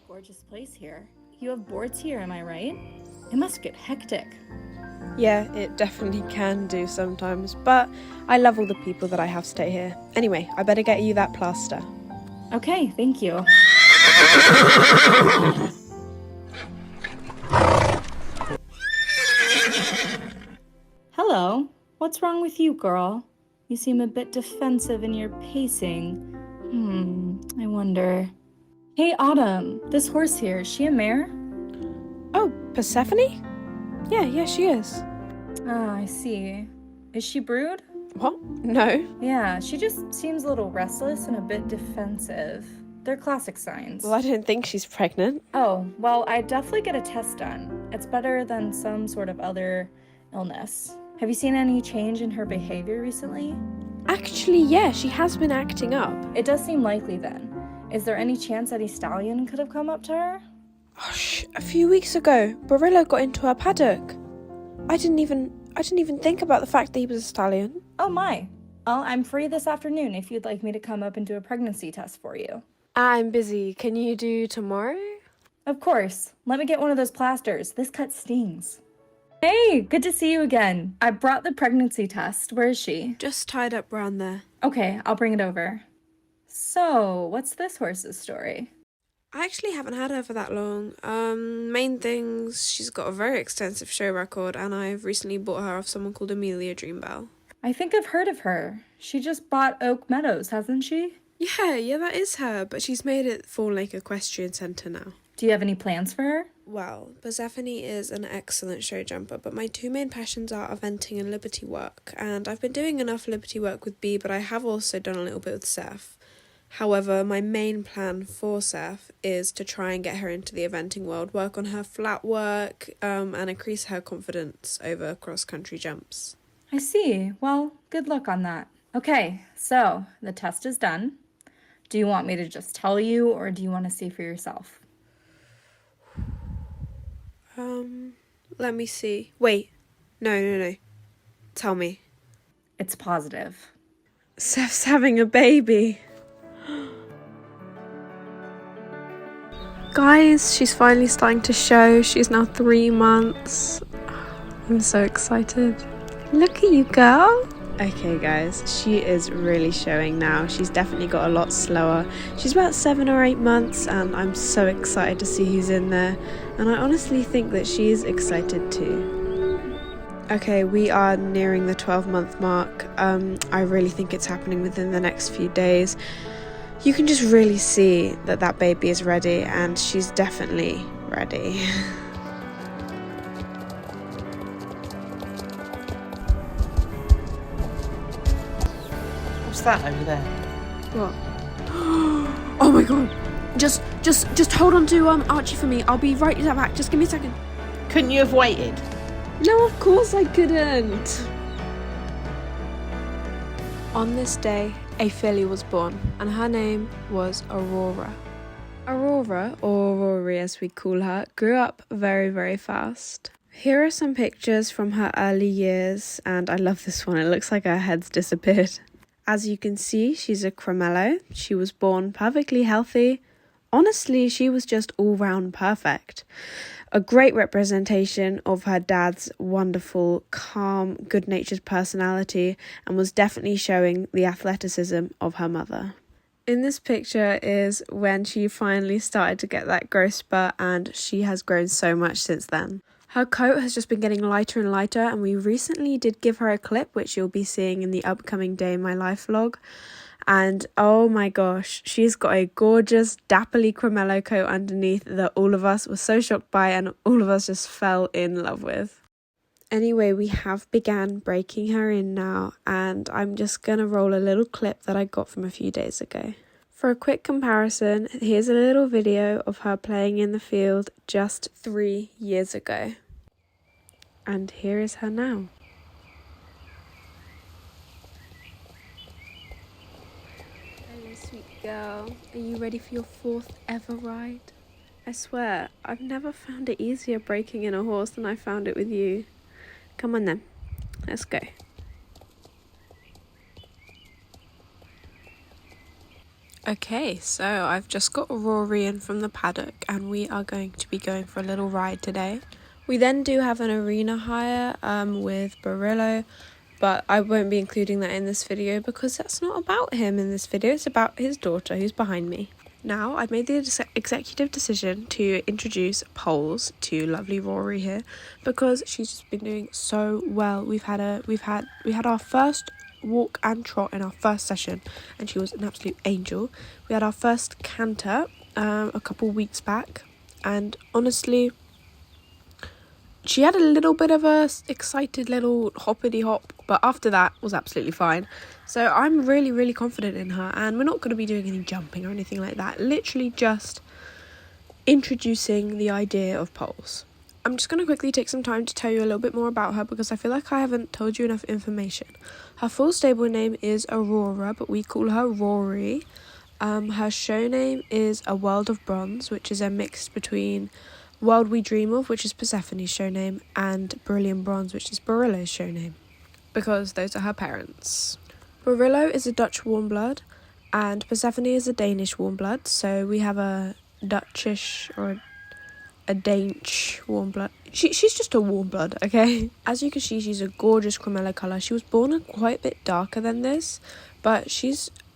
Gorgeous place here. You have boards here, am I right? It must get hectic. Yeah, it definitely can do sometimes, but I love all the people that I have stay here. Anyway, I better get you that plaster. Okay, thank you. Hello. What's wrong with you, girl? You seem a bit defensive in your pacing. I wonder. Hey, Autumn, this horse here, is she a mare? Oh, Persephone? Yeah, she is. Ah, I see. Is she brood? What? No. Yeah, she just seems a little restless and a bit defensive. They're classic signs. Well, I don't think she's pregnant. Oh, well, I'd definitely get a test done. It's better than some sort of other illness. Have you seen any change in her behavior recently? Actually, yeah, she has been acting up. It does seem likely then. Is there any chance any stallion could have come up to her? Gosh, a few weeks ago, Barillo got into her paddock. I didn't even think about the fact that he was a stallion. Oh my. Well, I'm free this afternoon if you'd like me to come up and do a pregnancy test for you. I'm busy. Can you do tomorrow? Of course. Let me get one of those plasters. This cut stings. Hey, good to see you again. I brought the pregnancy test. Where is she? Just tied up round there. Okay, I'll bring it over. So, what's this horse's story? I actually haven't had her for that long. Main things, she's got a very extensive show record, and I've recently bought her off someone called Amelia Dreambell. I think I've heard of her. She just bought Oak Meadows, hasn't she? Yeah, that is her, but she's made it Fawn Lake Equestrian Centre now. Do you have any plans for her? Well, Persephone is an excellent show jumper, but my two main passions are eventing and liberty work, and I've been doing enough liberty work with Bee, but I have also done a little bit with Seth. However, my main plan for Seth is to try and get her into the eventing world, work on her flat work, and increase her confidence over cross-country jumps. I see. Well, good luck on that. Okay, so the test is done. Do you want me to just tell you, or do you want to see for yourself? Let me see. Wait. No. Tell me. It's positive. Seth's having a baby. Guys, she's finally starting to show. She's now 3 months. I'm so excited. Look at you, girl. Okay, guys, she is really showing now. She's definitely got a lot slower. She's about 7 or 8 months, and I'm so excited to see who's in there. And I honestly think that she's excited too. Okay, we are nearing the 12-month mark. I really think it's happening within the next few days. You can just really see that baby is ready, and she's definitely ready. What's that over there? What? Oh my god! Just hold on to Archie for me. I'll be right back. Just give me a second. Couldn't you have waited? No, of course I couldn't. On this day, a filly was born, and her name was Aurora. Aurora, or Rory as we call her, grew up very, very fast. Here are some pictures from her early years, and I love this one. It looks like her head's disappeared. As you can see, she's a cremello. She was born perfectly healthy. Honestly, she was just all-round perfect. A great representation of her dad's wonderful, calm, good-natured personality, and was definitely showing the athleticism of her mother. In this picture is when she finally started to get that growth spurt, and she has grown so much since then. Her coat has just been getting lighter and lighter, and we recently did give her a clip, which you'll be seeing in the upcoming Day in My Life vlog. And oh my gosh, she's got a gorgeous dapperly cremello coat underneath that all of us were so shocked by and all of us just fell in love with. Anyway, we have began breaking her in now, and I'm just gonna roll a little clip that I got from a few days ago. For a quick comparison, here's a little video of her playing in the field just 3 years ago. And here is her now. Hello, sweet girl. Are you ready for your 4th ever ride? I swear, I've never found it easier breaking in a horse than I found it with you. Come on then, let's go. Okay, so I've just got Aurora in from the paddock and we are going to be going for a little ride today. We then do have an arena hire with Barillo, but I won't be including that in this video because that's not about him in this video, it's about his daughter who's behind me. Now, I've made the executive decision to introduce poles to lovely Rory here because she's just been doing so well. We had our first walk and trot in our first session and she was an absolute angel. We had our first canter a couple weeks back and honestly she had a little bit of a excited little hoppity hop, but after that was absolutely fine. So I'm really confident in her and we're not going to be doing any jumping or anything like that, literally just introducing the idea of poles. I'm just going to quickly take some time to tell you a little bit more about her because I feel like I haven't told you enough information. Her full stable name is Aurora, but we call her Rory. Her show name is A World of Bronze, which is a mix between World We Dream Of, which is Persephone's show name, and Brilliant Bronze, which is Barillo's show name, because those are her parents. Barillo is a Dutch warmblood, and Persephone is a Danish warmblood, so we have a Dutchish or a Danish warmblood. She's just a warmblood, okay? As you can see, she's a gorgeous cremello colour. She was born quite a bit darker than this, but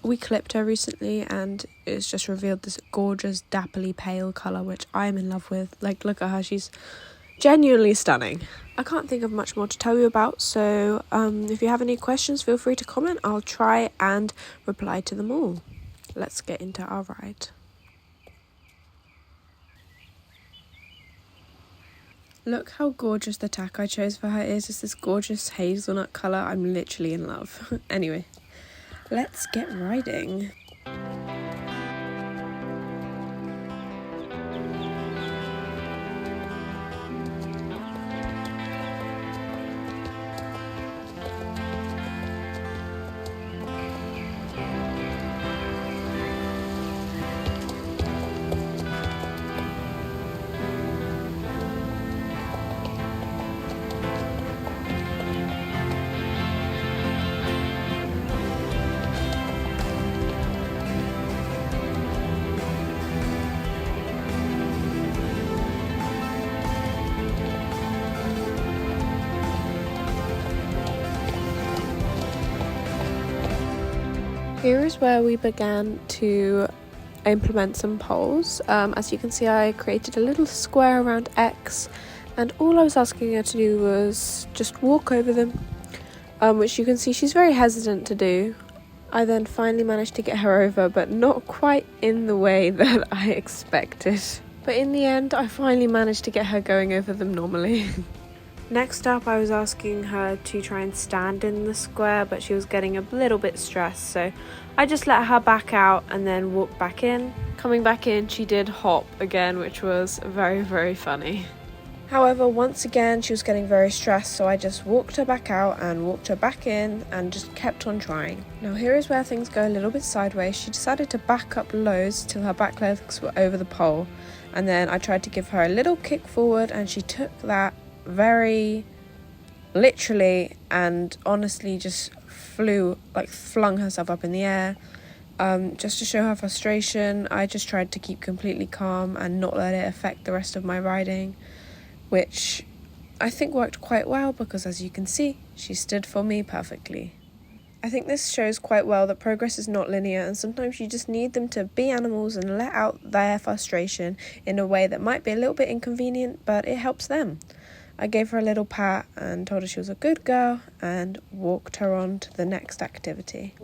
we clipped her recently and it's just revealed this gorgeous dapperly pale colour, which I'm in love with. Like, look at her, she's genuinely stunning. I can't think of much more to tell you about, so if you have any questions, feel free to comment. I'll try and reply to them all. Let's get into our ride. Look how gorgeous the tack I chose for her is. It's this gorgeous hazelnut colour. I'm literally in love. Anyway, let's get riding. Here is where we began to implement some poles. As you can see, I created a little square around X, and all I was asking her to do was just walk over them, which you can see she's very hesitant to do. I then finally managed to get her over, but not quite in the way that I expected. But in the end, I finally managed to get her going over them normally. Next up, I was asking her to try and stand in the square, but she was getting a little bit stressed, so I just let her back out and then walk back in. Coming back in, she did hop again, which was very funny. However, once again, she was getting very stressed, so I just walked her back out and walked her back in and just kept on trying. Now here is where things go a little bit sideways. She decided to back up loads till her back legs were over the pole, and then I tried to give her a little kick forward and she took that very literally and honestly just flung herself up in the air. Just to show her frustration, I just tried to keep completely calm and not let it affect the rest of my riding, which I think worked quite well because, as you can see, she stood for me perfectly. I think this shows quite well that progress is not linear, and sometimes you just need them to be animals and let out their frustration in a way that might be a little bit inconvenient, but it helps them. I gave her a little pat and told her she was a good girl and walked her on to the next activity.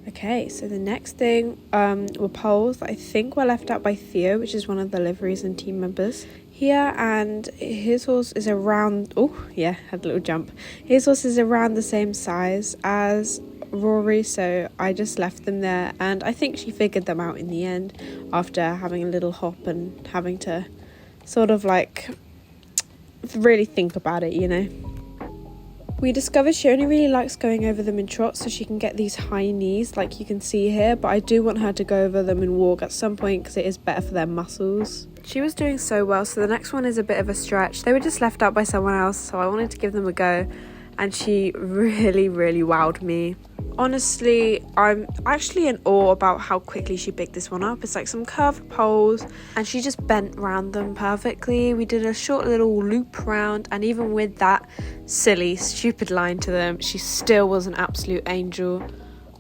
Okay, so the next thing were poles that I think were left out by Theo, which is one of the liveries and team members here, and his horse is around, had a little jump. His horse is around the same size as Rory, so I just left them there, and I think she figured them out in the end after having a little hop and having to sort of like really think about it, you know. We discovered she only really likes going over them in trot so she can get these high knees like you can see here, but I do want her to go over them and walk at some point because it is better for their muscles. She was doing so well, so the next one is a bit of a stretch. They were just left out by someone else, so I wanted to give them a go, and she really wowed me. Honestly, I'm actually in awe about how quickly she picked this one up. It's like some curved poles and she just bent around them perfectly. We did a short little loop round, and even with that silly, stupid line to them, she still was an absolute angel.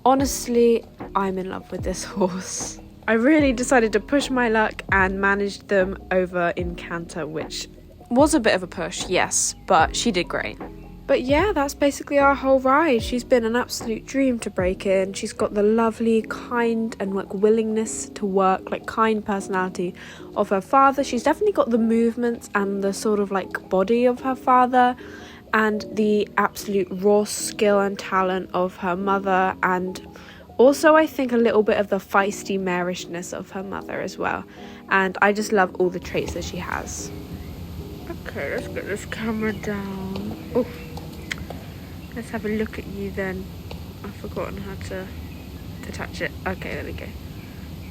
Honestly, I'm in love with this horse. I really decided to push my luck and managed them over in canter, which was a bit of a push, yes, but she did great. But yeah, that's basically our whole ride. She's been an absolute dream to break in. She's got the lovely, kind and like willingness to work, like kind personality of her father. She's definitely got the movements and the sort of like body of her father, and the absolute raw skill and talent of her mother, and also I think a little bit of the feisty marishness of her mother as well. And I just love all the traits that she has. Okay, let's get this camera down. Oh. Let's have a look at you then. I've forgotten how to touch it. Okay, there we go.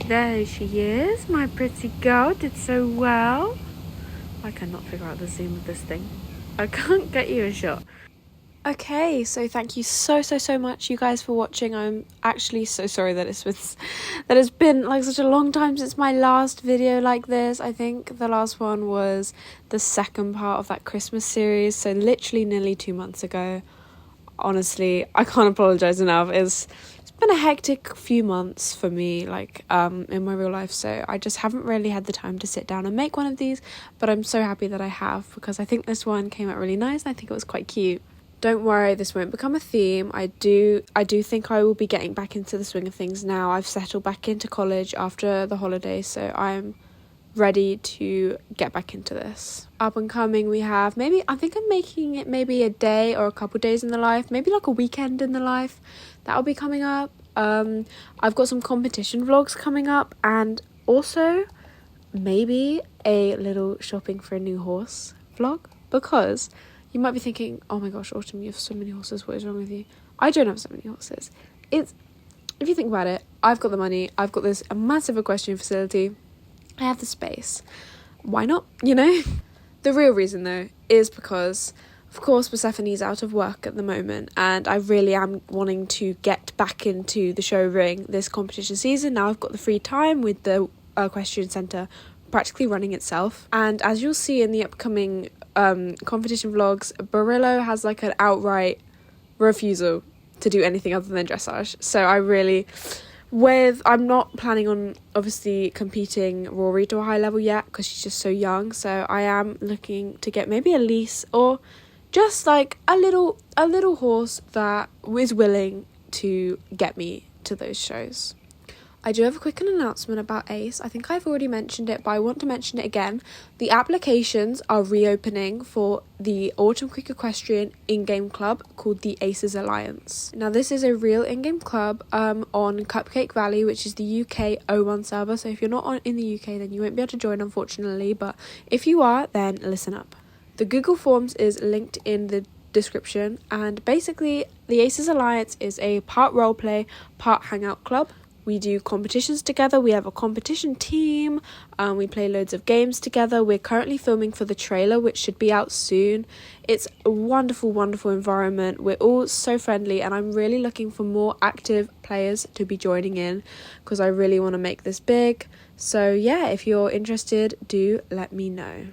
There she is, my pretty girl. Did so well. I cannot figure out the zoom of this thing. I can't get you a shot. Okay, so thank you so much, you guys, for watching. I'm actually so sorry that it's been like such a long time since my last video like this. I think the last one was the second part of that Christmas series, so literally nearly 2 months ago. Honestly, I can't apologize enough. It's been a hectic few months for me, like in my real life, so I just haven't really had the time to sit down and make one of these, but I'm so happy that I have, because I think this one came out really nice and I think it was quite cute. Don't worry, this won't become a theme. I do think I will be getting back into the swing of things now. I've settled back into college after the holidays, so I'm ready to get back into this. Up and coming, we have I think I'm making it maybe a day or a couple days in the life, maybe like a weekend in the life. That'll be coming up. I've got some competition vlogs coming up, and also maybe a little shopping for a new horse vlog, because you might be thinking, oh my gosh, Autumn, you have so many horses, what is wrong with you? I don't have so many horses. If you think about it, I've got the money, I've got this massive equestrian facility, I have the space. Why not, you know? The real reason, though, is because, of course, Persephone's out of work at the moment, and I really am wanting to get back into the show ring this competition season. Now I've got the free time with the equestrian centre practically running itself. And as you'll see in the upcoming competition vlogs, Barillo has like an outright refusal to do anything other than dressage. So I'm not planning on obviously competing Rory to a high level yet, because she's just so young, so I am looking to get maybe a lease or just like a little horse that is willing to get me to those shows. I do have a quick announcement about Ace. I think I've already mentioned it, but I want to mention it again. The applications are reopening for the Autumn Creek Equestrian in-game club called the Aces Alliance. Now, this is a real in-game club on Cupcake Valley, which is the UK O1 server. So if you're not in the UK, then you won't be able to join, unfortunately. But if you are, then listen up. The Google Forms is linked in the description. And basically, the Aces Alliance is a part roleplay, part hangout club. We do competitions together. We have a competition team. We play loads of games together. We're currently filming for the trailer, which should be out soon. It's a wonderful environment. We're all so friendly, and I'm really looking for more active players to be joining in, because I really want to make this big. So yeah, if you're interested, do let me know.